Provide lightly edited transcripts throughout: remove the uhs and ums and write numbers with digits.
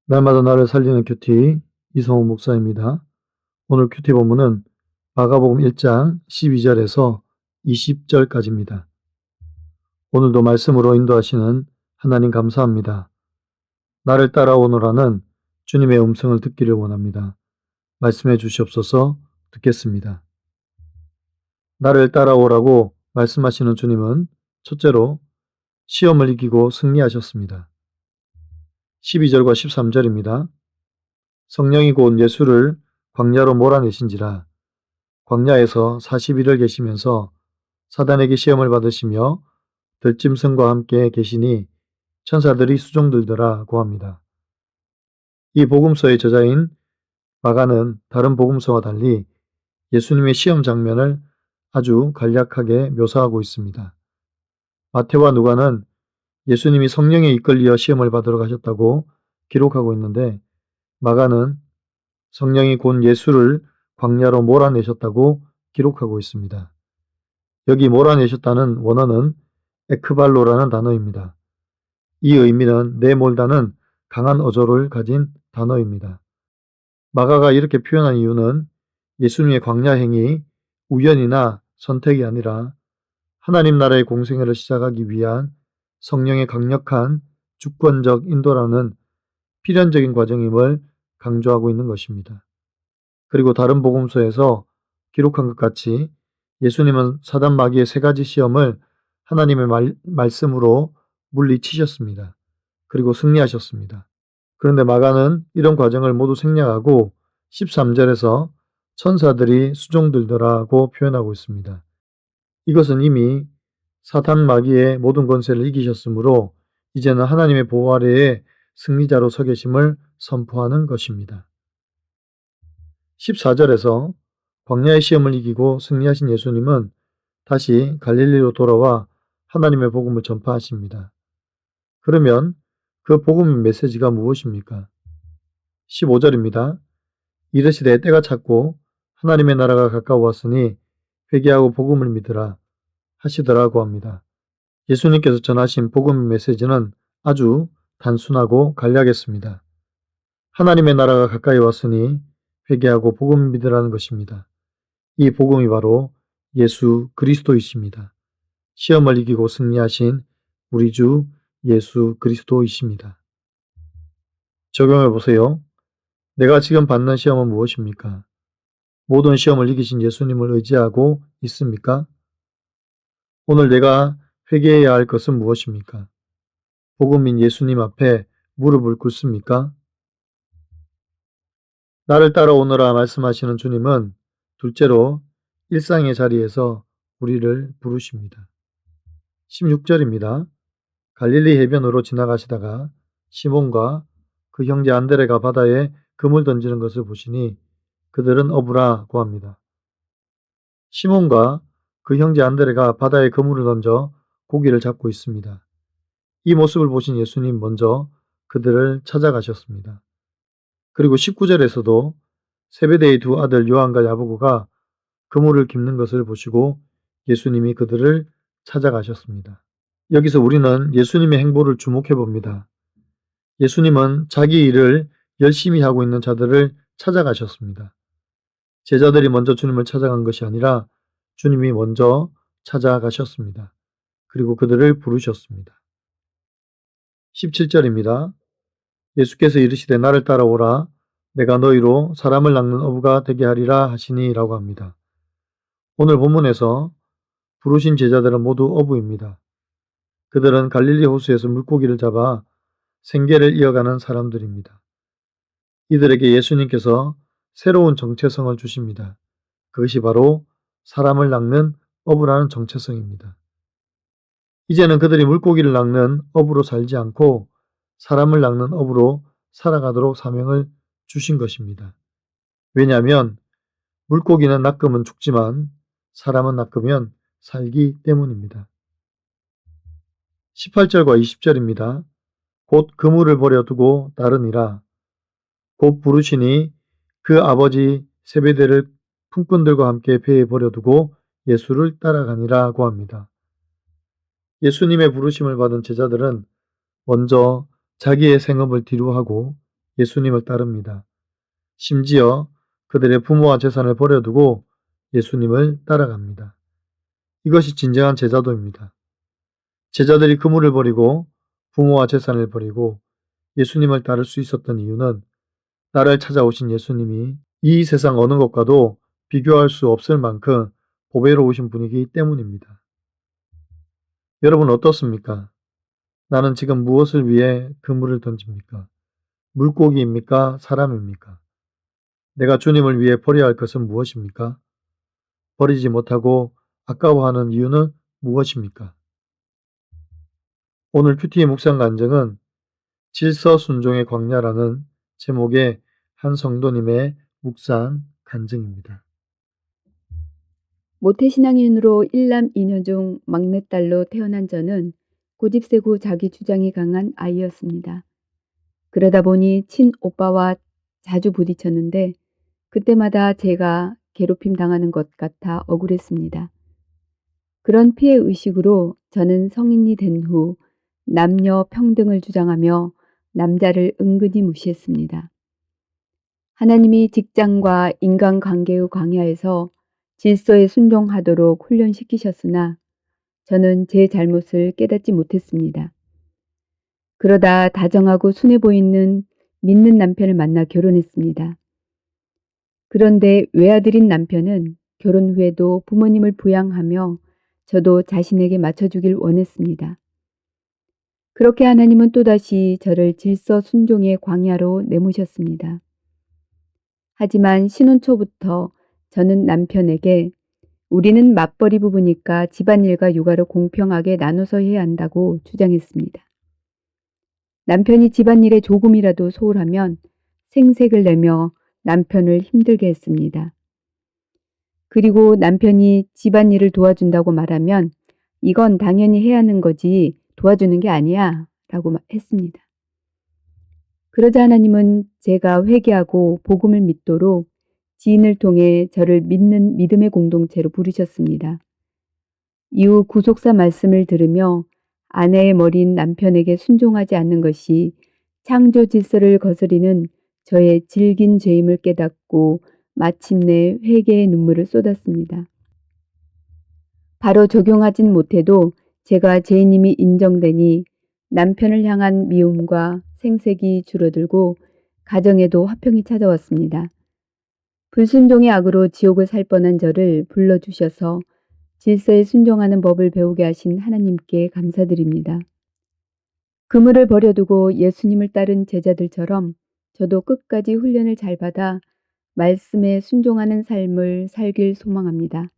날마다 나를 살리는 큐티 이성호 목사입니다. 오늘 큐티 본문은 마가복음 1장 12절에서 20절까지입니다. 오늘도 말씀으로 인도하시는 하나님 감사합니다. 나를 따라오너라는 주님의 음성을 듣기를 원합니다. 말씀해 주시옵소서. 듣겠습니다. 나를 따라오라고 말씀하시는 주님은 첫째로 시험을 이기고 승리하셨습니다. 12절과 13절입니다. 성령이 곧 예수를 광야로 몰아내신지라 광야에서 40일을 계시면서 사단에게 시험을 받으시며 들짐승과 함께 계시니 천사들이 수종들더라고 합니다. 이 복음서의 저자인 마가는 다른 복음서와 달리 예수님의 시험 장면을 아주 간략하게 묘사하고 있습니다. 마태와 누가는 예수님이 성령에 이끌려 시험을 받으러 가셨다고 기록하고 있는데 마가는 성령이 곧 예수를 광야로 몰아내셨다고 기록하고 있습니다. 여기 몰아내셨다는 원어는 에크발로라는 단어입니다. 이 의미는 내몰다는 강한 어조를 가진 단어입니다. 마가가 이렇게 표현한 이유는 예수님의 광야 행위 우연이나 선택이 아니라 하나님 나라의 공생애를 시작하기 위한 성령의 강력한 주권적 인도라는 필연적인 과정임을 강조하고 있는 것입니다. 그리고 다른 복음서에서 기록한 것 같이 예수님은 사단 마귀의 세 가지 시험을 하나님의 말씀으로 물리치셨습니다. 그리고 승리하셨습니다. 그런데 마가는 이런 과정을 모두 생략하고 13절에서 천사들이 수종들더라고 표현하고 있습니다. 이것은 이미 사단 마귀의 모든 권세를 이기셨으므로 이제는 하나님의 보호 아래에 승리자로 서 계심을 선포하는 것입니다. 14절에서 광야의 시험을 이기고 승리하신 예수님은 다시 갈릴리로 돌아와 하나님의 복음을 전파하십니다. 그러면 그 복음의 메시지가 무엇입니까? 15절입니다. 이르시되 때가 찼고 하나님의 나라가 가까워왔으니 회개하고 복음을 믿으라 하시더라고 합니다. 예수님께서 전하신 복음의 메시지는 아주 단순하고 간략했습니다. 하나님의 나라가 가까이 왔으니 회개하고 복음을 믿으라는 것입니다. 이 복음이 바로 예수 그리스도이십니다. 시험을 이기고 승리하신 우리 주 예수 그리스도이십니다. 적용해 보세요. 내가 지금 받는 시험은 무엇입니까? 모든 시험을 이기신 예수님을 의지하고 있습니까? 오늘 내가 회개해야 할 것은 무엇입니까? 복음인 예수님 앞에 무릎을 꿇습니까? 나를 따라오너라 말씀하시는 주님은 둘째로 일상의 자리에서 우리를 부르십니다. 16절입니다. 갈릴리 해변으로 지나가시다가 시몬과 그 형제 안드레가 바다에 그물 던지는 것을 보시니 그들은 어부라고 합니다. 시몬과 그 형제 안드레가 바다에 그물을 던져 고기를 잡고 있습니다. 이 모습을 보신 예수님 먼저 그들을 찾아가셨습니다. 그리고 19절에서도 세베대의 두 아들 요한과 야고보가 그물을 깁는 것을 보시고 예수님이 그들을 찾아가셨습니다. 여기서 우리는 예수님의 행보를 주목해 봅니다. 예수님은 자기 일을 열심히 하고 있는 자들을 찾아가셨습니다. 제자들이 먼저 주님을 찾아간 것이 아니라 주님이 먼저 찾아가셨습니다. 그리고 그들을 부르셨습니다. 17절입니다. 예수께서 이르시되 나를 따라오라 내가 너희로 사람을 낚는 어부가 되게 하리라 하시니 라고 합니다. 오늘 본문에서 부르신 제자들은 모두 어부입니다. 그들은 갈릴리 호수에서 물고기를 잡아 생계를 이어가는 사람들입니다. 이들에게 예수님께서 새로운 정체성을 주십니다. 그것이 바로 사람을 낚는 어부라는 정체성입니다. 이제는 그들이 물고기를 낚는 어부로 살지 않고 사람을 낚는 어부로 살아가도록 사명을 주신 것입니다. 왜냐하면 물고기는 낚으면 죽지만 사람은 낚으면 살기 때문입니다. 18절과 20절입니다. 곧 그물을 버려두고 따르니라. 곧 부르시니 그 아버지 세베대를 품꾼들과 함께 배에 버려두고 예수를 따라가니라고 합니다. 예수님의 부르심을 받은 제자들은 먼저 자기의 생업을 뒤로하고 예수님을 따릅니다. 심지어 그들의 부모와 재산을 버려두고 예수님을 따라갑니다. 이것이 진정한 제자도입니다. 제자들이 그물을 버리고 부모와 재산을 버리고 예수님을 따를 수 있었던 이유는 나를 찾아오신 예수님이 이 세상 어느 것과도 비교할 수 없을 만큼 보배로우신 분이기 때문입니다. 여러분 어떻습니까? 나는 지금 무엇을 위해 그물을 던집니까? 물고기입니까? 사람입니까? 내가 주님을 위해 버려야 할 것은 무엇입니까? 버리지 못하고 아까워하는 이유는 무엇입니까? 오늘 큐티의 묵상 간증은 질서 순종의 광야라는 제목의 한 성도님의 묵상 간증입니다. 모태신앙인으로 1남 2녀 중 막내딸로 태어난 저는 고집세고 자기 주장이 강한 아이였습니다. 그러다 보니 친오빠와 자주 부딪혔는데 그때마다 제가 괴롭힘 당하는 것 같아 억울했습니다. 그런 피해 의식으로 저는 성인이 된 후 남녀 평등을 주장하며 남자를 은근히 무시했습니다. 하나님이 직장과 인간관계의 광야에서 질서에 순종하도록 훈련시키셨으나 저는 제 잘못을 깨닫지 못했습니다. 그러다 다정하고 순해 보이는 믿는 남편을 만나 결혼했습니다. 그런데 외아들인 남편은 결혼 후에도 부모님을 부양하며 저도 자신에게 맞춰주길 원했습니다. 그렇게 하나님은 또다시 저를 질서 순종의 광야로 내모셨습니다. 하지만 신혼 초부터 저는 남편에게 우리는 맞벌이 부부니까 집안일과 육아를 공평하게 나눠서 해야 한다고 주장했습니다. 남편이 집안일에 조금이라도 소홀하면 생색을 내며 남편을 힘들게 했습니다. 그리고 남편이 집안일을 도와준다고 말하면 이건 당연히 해야 하는 거지 도와주는 게 아니야 라고 했습니다. 그러자 하나님은 제가 회개하고 복음을 믿도록 지인을 통해 저를 믿는 믿음의 공동체로 부르셨습니다. 이후 구속사 말씀을 들으며 아내의 머리인 남편에게 순종하지 않는 것이 창조 질서를 거스리는 저의 질긴 죄임을 깨닫고 마침내 회개의 눈물을 쏟았습니다. 바로 적용하진 못해도 제가 죄인임이 인정되니 남편을 향한 미움과 생색이 줄어들고 가정에도 화평이 찾아왔습니다. 불순종의 악으로 지옥을 살 뻔한 저를 불러주셔서 질서에 순종하는 법을 배우게 하신 하나님께 감사드립니다. 그물을 버려두고 예수님을 따른 제자들처럼 저도 끝까지 훈련을 잘 받아 말씀에 순종하는 삶을 살길 소망합니다.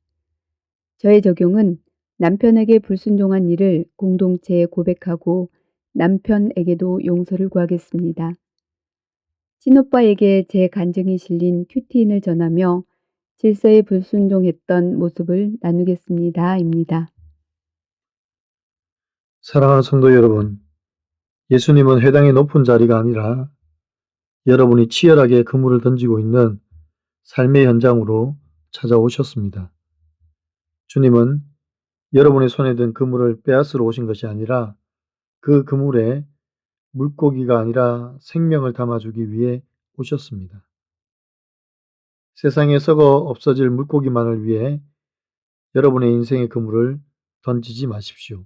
저의 적용은 남편에게 불순종한 일을 공동체에 고백하고 남편에게도 용서를 구하겠습니다. 친오빠에게 제 간증이 실린 큐티인을 전하며 질서에 불순종했던 모습을 나누겠습니다. 입니다. 사랑하는 성도 여러분, 예수님은 회당의 높은 자리가 아니라 여러분이 치열하게 그물을 던지고 있는 삶의 현장으로 찾아오셨습니다. 주님은 여러분의 손에 든 그물을 빼앗으러 오신 것이 아니라 그 그물에 물고기가 아니라 생명을 담아주기 위해 오셨습니다. 세상에 썩어 없어질 물고기만을 위해 여러분의 인생의 그물을 던지지 마십시오.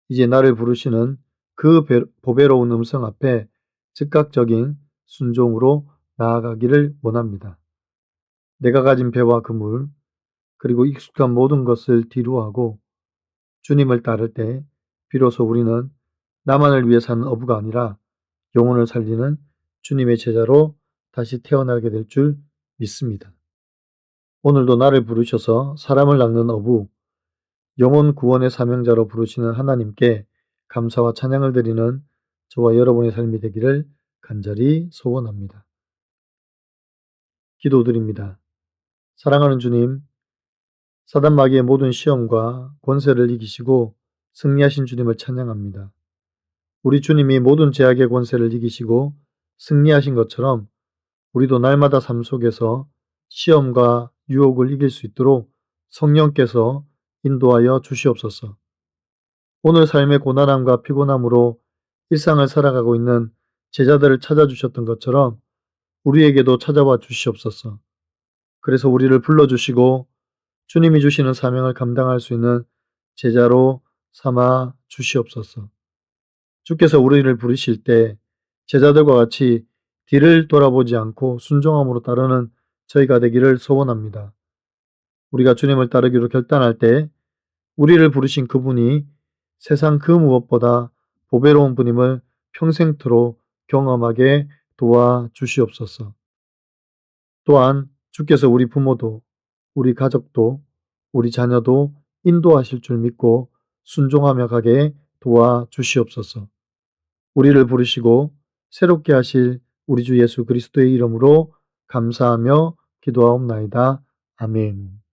이제 나를 부르시는 그 보배로운 음성 앞에 즉각적인 순종으로 나아가기를 원합니다. 내가 가진 배와 그물, 그리고 익숙한 모든 것을 뒤로하고 주님을 따를 때 비로소 우리는 나만을 위해 사는 어부가 아니라 영혼을 살리는 주님의 제자로 다시 태어나게 될 줄 믿습니다. 오늘도 나를 부르셔서 사람을 낚는 어부, 영혼 구원의 사명자로 부르시는 하나님께 감사와 찬양을 드리는 저와 여러분의 삶이 되기를 간절히 소원합니다. 기도드립니다. 사랑하는 주님, 사단 마귀의 모든 시험과 권세를 이기시고 승리하신 주님을 찬양합니다. 우리 주님이 모든 제약의 권세를 이기시고 승리하신 것처럼 우리도 날마다 삶 속에서 시험과 유혹을 이길 수 있도록 성령께서 인도하여 주시옵소서. 오늘 삶의 고난함과 피곤함으로 일상을 살아가고 있는 제자들을 찾아주셨던 것처럼 우리에게도 찾아와 주시옵소서. 그래서 우리를 불러주시고 주님이 주시는 사명을 감당할 수 있는 제자로 삼아 주시옵소서. 주께서 우리를 부르실 때 제자들과 같이 뒤를 돌아보지 않고 순종함으로 따르는 저희가 되기를 소원합니다. 우리가 주님을 따르기로 결단할 때 우리를 부르신 그분이 세상 그 무엇보다 보배로운 분임을 평생토록 경험하게 도와 주시옵소서. 또한 주께서 우리 부모도, 우리 가족도, 우리 자녀도 인도하실 줄 믿고 순종하며 가게 도와 주시옵소서. 우리를 부르시고 새롭게 하실 우리 주 예수 그리스도의 이름으로 감사하며 기도하옵나이다. 아멘.